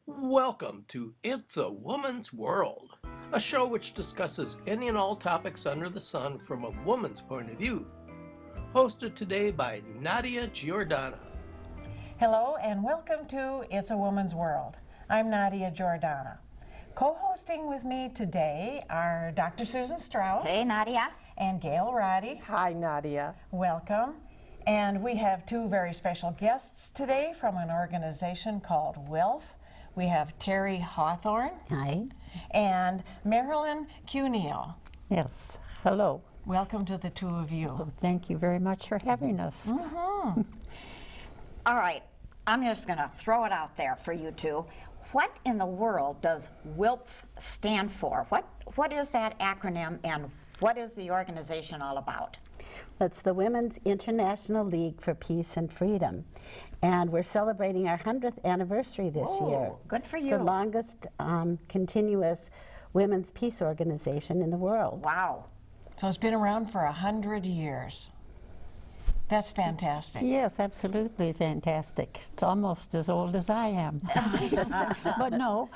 Welcome to It's a Woman's World, a show which discusses any and all topics under the sun from a woman's point of view. Hosted today by Nadia Giordana. Hello and welcome to It's a Woman's World. I'm Nadia Giordana. Co-hosting with me today are Dr. Susan Strauss. Hey, Nadia. And Gail Roddy. Hi, Nadia. Welcome. And we have two very special guests today from an organization called W.I.L.P.F. We have Terri Hawthorne. Hi. And Marilyn Cuneo. Yes, hello. Welcome to the two of you. Well, thank you very much for having us. All right, I'm just going to throw it out there for you two. What in the world does W.I.L.P.F stand for? What is that acronym, and what is the organization all about? It's the Women's International League for Peace and Freedom. And we're celebrating our 100th anniversary this year. Good for you. It's the longest continuous women's peace organization in the world. Wow. So it's been around for 100 years. That's fantastic. Yes, absolutely fantastic. It's almost as old as I am. But no,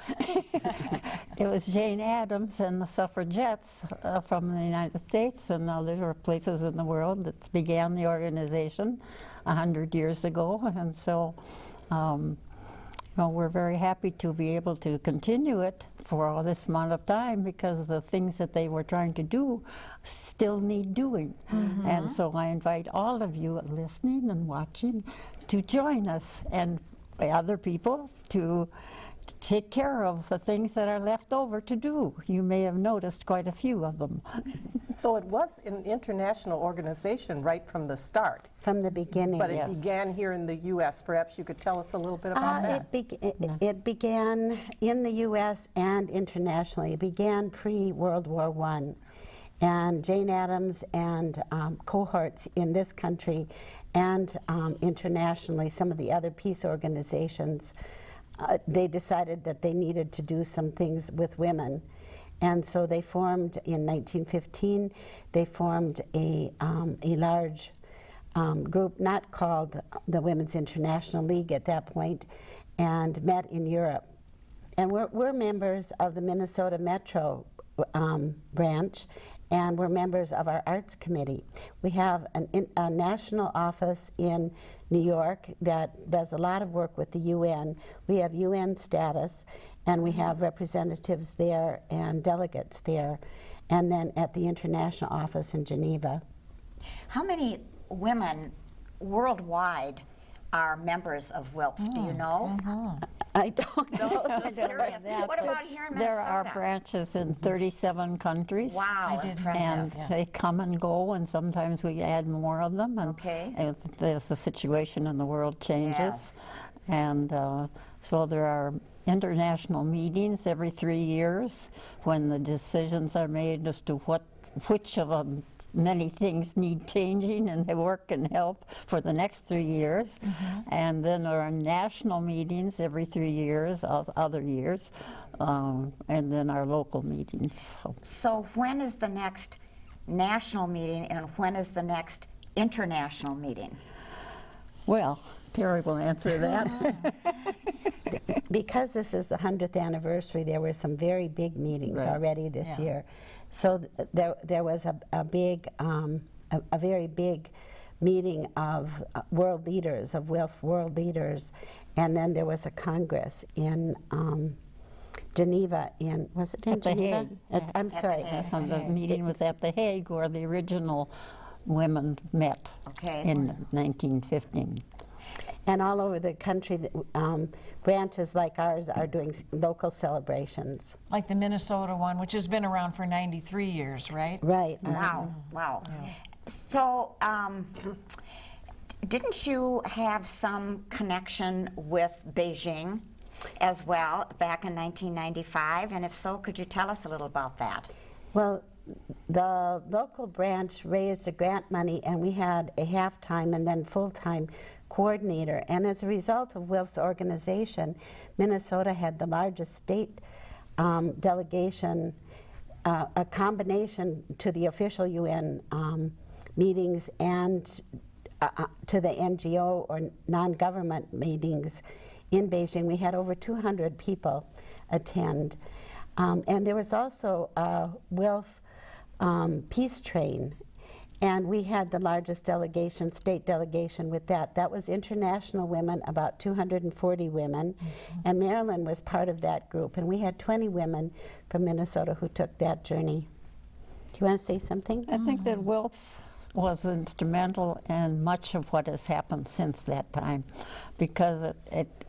it was Jane Addams and the suffragettes from the United States and other places in the world that began the organization 100 years ago. And so we're very happy to be able to continue it for all this amount of time, because the things that they were trying to do still need doing. And so I invite all of you listening and watching to join us and other people to take care of the things that are left over to do. You may have noticed quite a few of them. So it was an international organization right from the start. From the beginning. But it began here in the U.S. Perhaps you could tell us a little bit about that. It began in the U.S. and internationally. It began pre-World War I. And Jane Addams and cohorts in this country and internationally, some of the other peace organizations, they decided that they needed to do some things with women. And so they formed, in 1915, they formed a large group, not called the Women's International League at that point, and met in Europe. And we're members of the Minnesota Metro branch, and we're members of our arts committee. We have a national office in New York that does a lot of work with the UN. We have UN status, and we have representatives there and delegates there, and then at the international office in Geneva. How many women worldwide are members of W.I.L.P.F? Do you know? I don't know. I'm serious. What about here in Minnesota? There are branches in 37 countries. Wow, impressive. And they come and go, and sometimes we add more of them. And as the situation in the world changes. Yes. And so there are international meetings every 3 years when the decisions are made as to which of them many things need changing, and they work and help for the next 3 years. And then there are national meetings every 3 years of other years, and then our local meetings. So when is the next national meeting, and when is the next international meeting? Well, Terri will answer that. Because this is the 100th anniversary, there were some very big meetings already this year. So there was a very big meeting of world leaders, of W.I.L.P.F world leaders, and then there was a congress in Geneva, was it in Geneva? The Hague. I'm sorry. The meeting was at The Hague, where the original women met in 1915. And all over the country, branches like ours are doing local celebrations. Like the Minnesota one, which has been around for 93 years, right? Right. Wow, wow. Yeah. So, didn't you have some connection with Beijing as well back in 1995? And if so, could you tell us a little about that? Well, the local branch raised the grant money, and we had a half-time and then full-time coordinator. And as a result of W.I.L.P.'s organization, Minnesota had the largest state delegation, a combination to the official UN meetings and to the NGO or non-government meetings in Beijing. We had over 200 people attend. And there was also a W.I.L.P.F peace train. And we had the largest delegation, state delegation with that. That was international women, about 240 women. And Marilyn was part of that group. And we had 20 women from Minnesota who took that journey. Do you want to say something? I think that W.I.L.P. was instrumental in much of what has happened since that time, because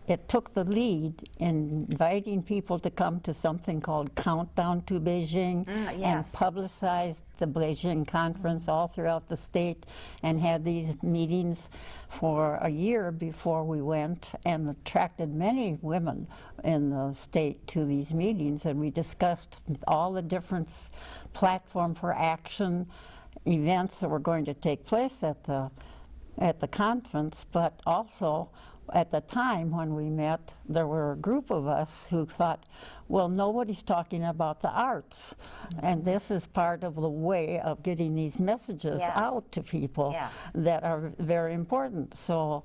it took the lead in inviting people to come to something called Countdown to Beijing, and publicized the Beijing conference all throughout the state, and had these meetings for a year before we went, and attracted many women in the state to these meetings, and we discussed all the different platform for action events that were going to take place at the conference, but also at the time when we met, there were a group of us who thought, well, nobody's talking about the arts, and this is part of the way of getting these messages out to people that are very important. So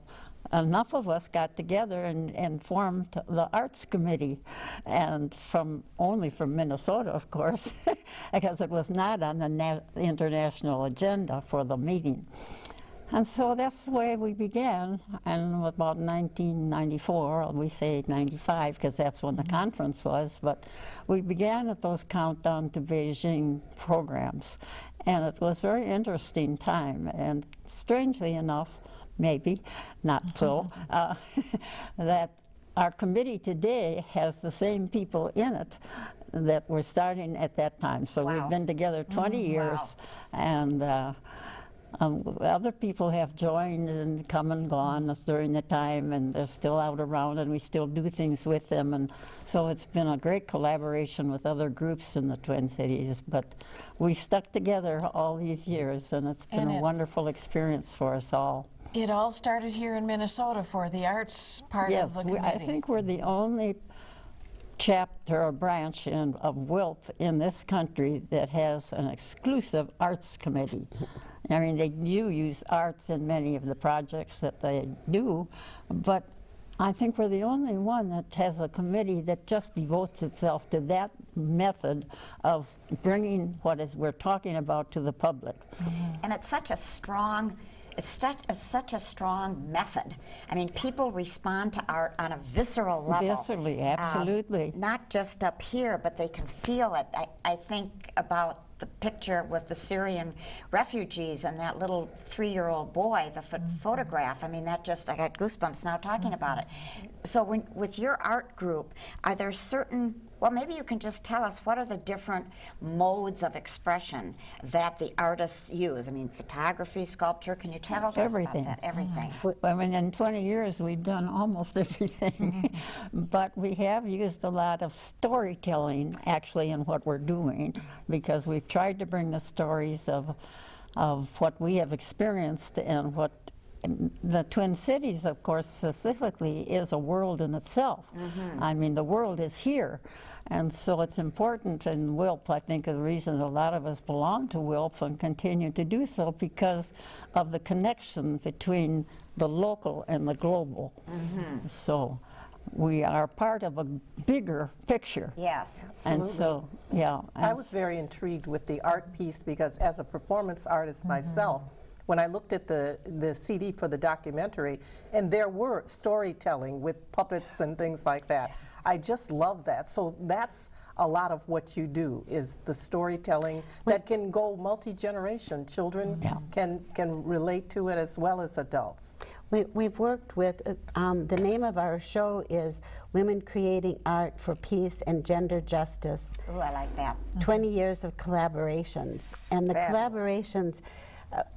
enough of us got together and formed the Arts Committee, and only from Minnesota, of course, because it was not on the international agenda for the meeting. And so that's the way we began, and about 1994, we say 95 because that's when the conference was, but we began at those Countdown to Beijing programs, and it was a very interesting time, and strangely enough, maybe not so, that our committee today has the same people in it that were starting at that time. So we've been together 20 years, and other people have joined and come and gone during the time, and they're still out around, and we still do things with them. And so it's been a great collaboration with other groups in the Twin Cities. But we've stuck together all these years, and it's been a wonderful experience for us all. It all started here in Minnesota for the arts part of the committee. I think we're the only chapter or branch of W.I.L.P. in this country that has an exclusive arts committee. I mean, they do use arts in many of the projects that they do, but I think we're the only one that has a committee that just devotes itself to that method of bringing what we're talking about to the public. And it's such a strong such a strong method. I mean, people respond to art on a visceral level. Viscerally, absolutely. Not just up here, but they can feel it. I think about the picture with the Syrian refugees and that little 3-year-old boy, the photograph. I mean, that just, I got goosebumps now talking about it. So with your art group, are there certain, well, maybe you can just tell us what are the different modes of expression that the artists use? I mean, photography, sculpture, can you tell us about that? Everything. I mean, in 20 years, we've done almost everything. But we have used a lot of storytelling, actually, in what we're doing, because we've tried to bring the stories of what we have experienced and what the Twin Cities, of course, specifically, is a world in itself. I mean, the world is here. And so it's important in W.I.L.P., I think the reason a lot of us belong to W.I.L.P. and continue to do so because of the connection between the local and the global. So we are part of a bigger picture. Yes, absolutely. And so, yeah. I was very intrigued with the art piece because as a performance artist myself, when I looked at the CD for the documentary, and there were storytelling with puppets and things like that. I just love that. So that's a lot of what you do, is the storytelling that can go multi-generation. Children can relate to it as well as adults. We've worked with, the name of our show is Women Creating Art for Peace and Gender Justice. Ooh, I like that. 20 years of collaborations. And the collaborations,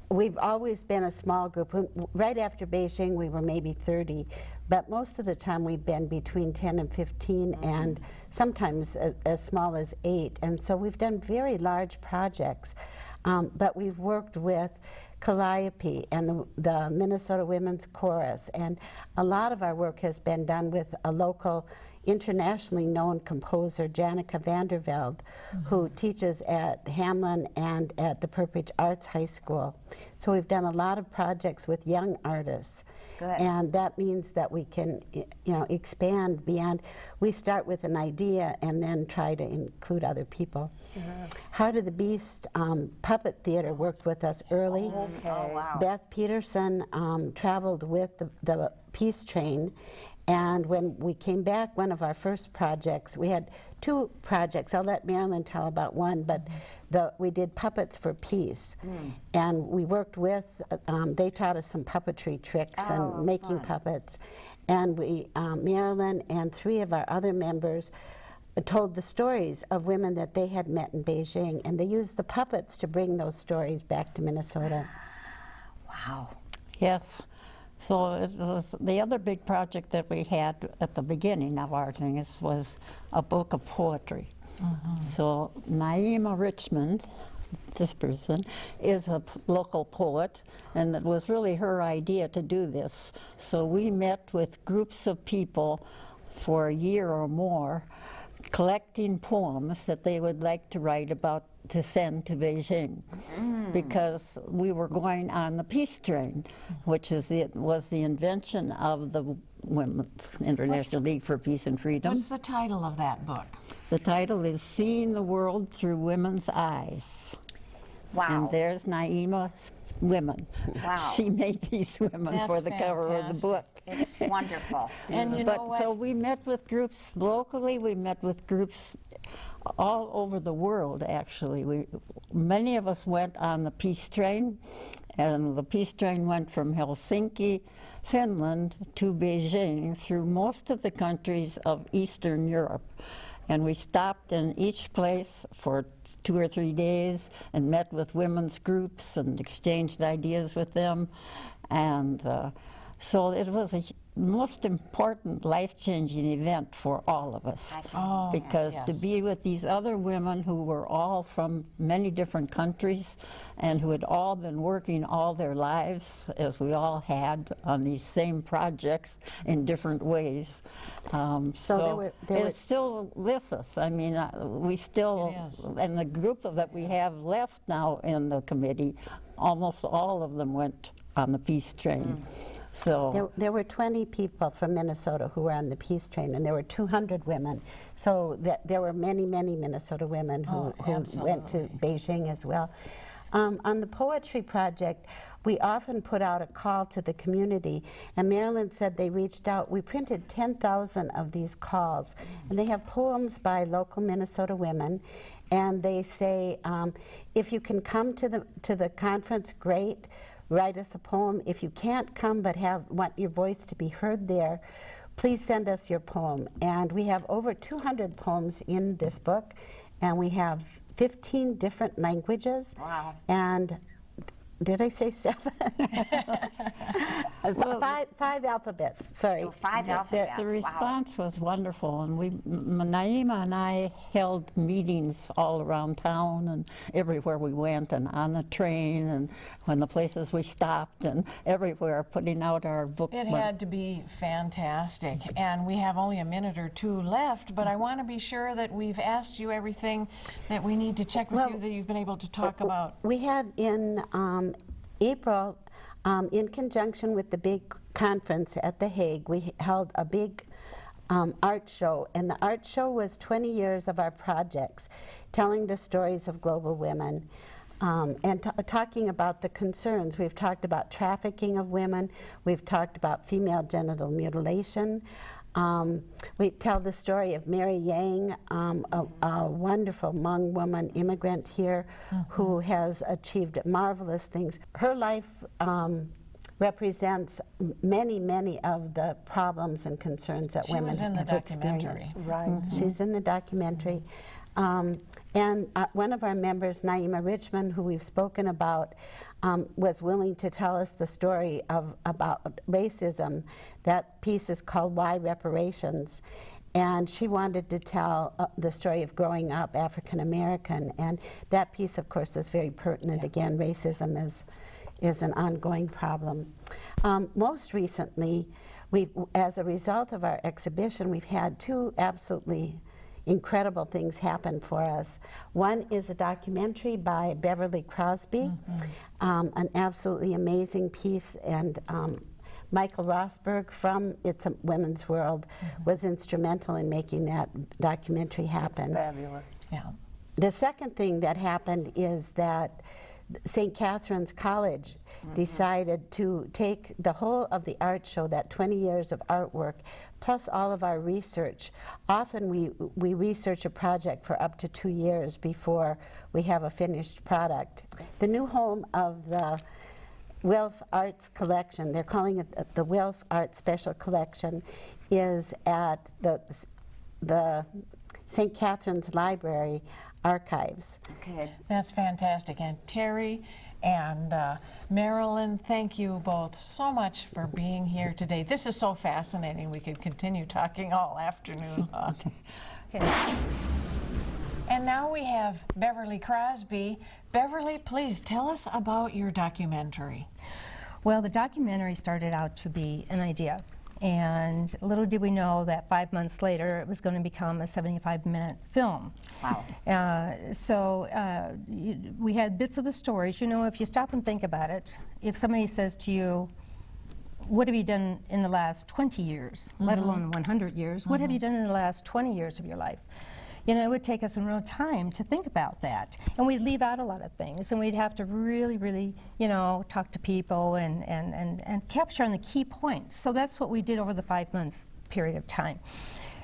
we've always been a small group. Right after Beijing, we were maybe 30. But most of the time, we've been between 10 and 15, and sometimes as small as 8. And so we've done very large projects. But we've worked with Calliope and the Minnesota Women's Chorus. And a lot of our work has been done with a local, internationally known composer, Janneke van der Velde, who teaches at Hamlin and at the Purpich Arts High School. So we've done a lot of projects with young artists. Good. And that means that we can, expand beyond. We start with an idea and then try to include other people. Heart of the Beast Puppet Theater worked with us early. Okay. Oh, wow. Beth Peterson traveled with the Peace Train. And when we came back, one of our first projects, we had 2 projects. I'll let Marilyn tell about one, but we did Puppets for Peace. And we worked with, they taught us some puppetry tricks and making puppets. And Marilyn and 3 of our other members told the stories of women that they had met in Beijing. And they used the puppets to bring those stories back to Minnesota. Wow. Yes. So it was the other big project that we had at the beginning of our things was a book of poetry. So Naima Richmond, this person, is a local poet, and it was really her idea to do this. So we met with groups of people for a year or more, collecting poems that they would like to write about to send to Beijing, because we were going on the Peace Train, which was the invention of the Women's International League for Peace and Freedom. What's the title of that book? The title is Seeing the World Through Women's Eyes. Wow. And there's Naima's women. Wow. She made these women That's for the cover of the fantastic. book. It's wonderful. And you know what? So we met with groups locally, we met with groups all over the world, actually. Many of us went on the Peace Train, and the Peace Train went from Helsinki, Finland, to Beijing through most of the countries of Eastern Europe. And we stopped in each place for 2 or 3 days and met with women's groups and exchanged ideas with them. And so it was a most important life-changing event for all of us. Because to be with these other women who were all from many different countries and who had all been working all their lives, as we all had, on these same projects in different ways. So it's still with us. I mean, we still, and the group that we have left now in the committee, almost all of them went on the Peace Train. So there were 20 people from Minnesota who were on the Peace Train, and there were 200 women. So there were many, many Minnesota women who went to Beijing as well. On the poetry project, we often put out a call to the community, and Marilyn said they reached out. We printed 10,000 of these calls, and they have poems by local Minnesota women, and they say, if you can come to the conference, great. Write us a poem. If you can't come but want your voice to be heard there, please send us your poem. And we have over 200 poems in this book, and we have 15 different languages. Wow. And did I say 7? 5 alphabets, sorry. 5 alphabets. The response was wonderful, and Naima and I held meetings all around town and everywhere we went, and on the train, and when the places we stopped, and everywhere, putting out our book. It had to be fantastic, and we have only a minute or 2 left, but I want to be sure that we've asked you everything that we need to check with you that you've been able to talk about. We had in April, in conjunction with the big conference at The Hague, we held a big art show, and the art show was 20 years of our projects, telling the stories of global women. And talking about the concerns. We've talked about trafficking of women, we've talked about female genital mutilation. We tell the story of Mary Yang, a wonderful Hmong woman immigrant here who has achieved marvelous things. Her life represents many, many of the problems and concerns that women have experienced. Right. She's in the documentary. And one of our members, Naima Richmond, who we've spoken about, was willing to tell us the story about racism. That piece is called Why Reparations. And she wanted to tell the story of growing up African American. And that piece, of course, is very pertinent. Again, racism is an ongoing problem. Most recently, as a result of our exhibition, we've had two absolutely incredible things happen for us. One is a documentary by Beverly Crosby, an absolutely amazing piece, and Michael Rosberg from It's a Women's World was instrumental in making that documentary happen. That's fabulous. Yeah. The second thing that happened is that St. Catherine's College decided to take the whole of the art show, that 20 years of artwork, plus all of our research. Often we research a project for up to 2 years before we have a finished product. The new home of the W.I.L.P.F Arts Collection, they're calling it the W.I.L.P. Arts Special Collection, is at the St. Catherine's Library Archives. Okay. That's fantastic. And Terri and Marilyn, thank you both so much for being here today. This is so fascinating. We could continue talking all afternoon. And now we have Beverly Crosby. Beverly, please tell us about your documentary. Well, the documentary started out to be an idea. And little did we know that 5 months later it was going to become a 75-minute film. Wow. We had bits of the stories. You know, if you stop and think about it, if somebody says to you, what have you done in the last 20 years, let alone 100 years, what have you done in the last 20 years of your life? You know, it would take us some real time to think about that. And we'd leave out a lot of things, and we'd have to really, really, you know, talk to people and capture on the key points. So that's what we did over the 5 months period of time.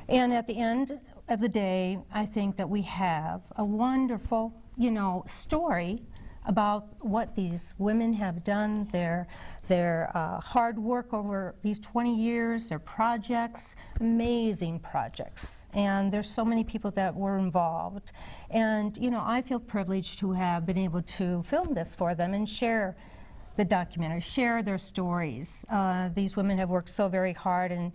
And at the end of the day, I think that we have a wonderful, you know, story about what these women have done, their hard work over these 20 years, their projects, amazing projects. And there's so many people that were involved. And, you know, I feel privileged to have been able to film this for them and share the documentary, share their stories. These women have worked so very hard, and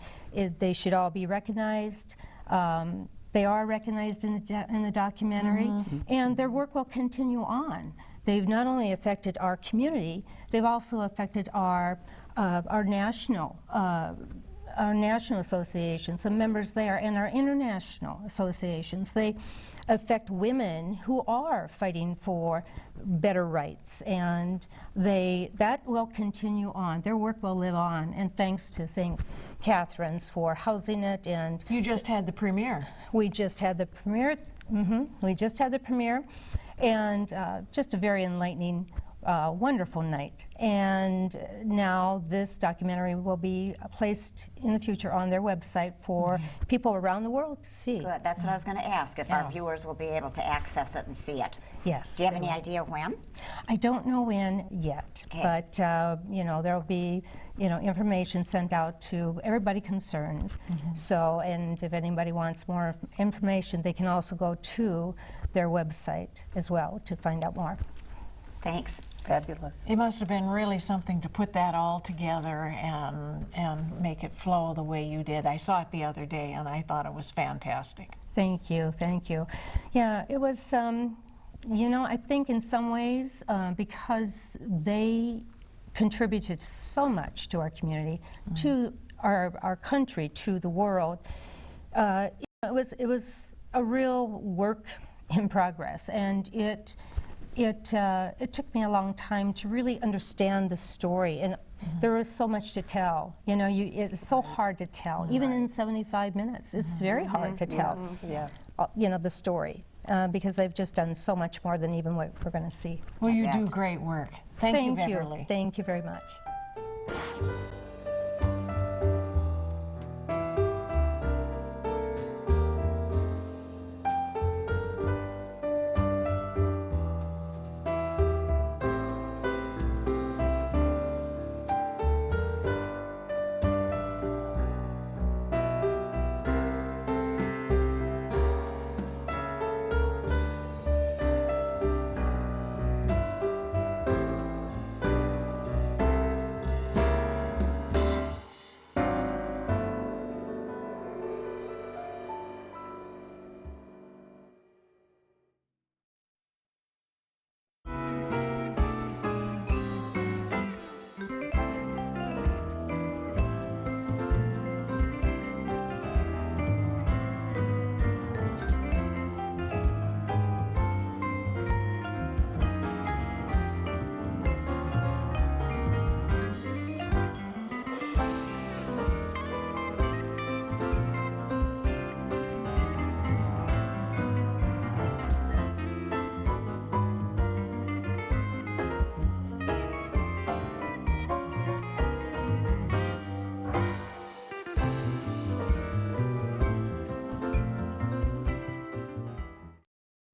they should all be recognized. They are recognized in the documentary, and their work will continue on. They've not only affected our community, they've also affected our national associations, some members there, and our international associations. They affect women who are fighting for better rights, and that will continue on. Their work will live on, and thanks to St. Catherine's for housing it. And You just had the premiere. we just had the premiere. We just had the premiere, and just a very enlightening, wonderful night. And now this documentary will be placed in the future on their website for people around the world to see. Good. That's what I was going to ask, if our viewers will be able to access it and see it. Yes. Do you have any idea when? I don't know when yet, Okay. but you know, there will be, you know, information sent out to everybody concerned. So, and if anybody wants more information, they can also go to their website as well to find out more. Thanks. Fabulous. It must have been really something to put that all together and make it flow the way you did. I saw it the other day, and I thought it was fantastic. Thank you, thank you. Yeah, it was, you know, I think in some ways, because they contributed so much to our community, to our country, to the world, it was a real work in progress, and it took me a long time to really understand the story, and there was so much to tell. You know, it's so hard to tell, even in 75 minutes. It's very hard to tell, you know, the story, because they've just done so much more than even what we're going to see. Well, you do great work. Thank you, Beverly. Thank you very much.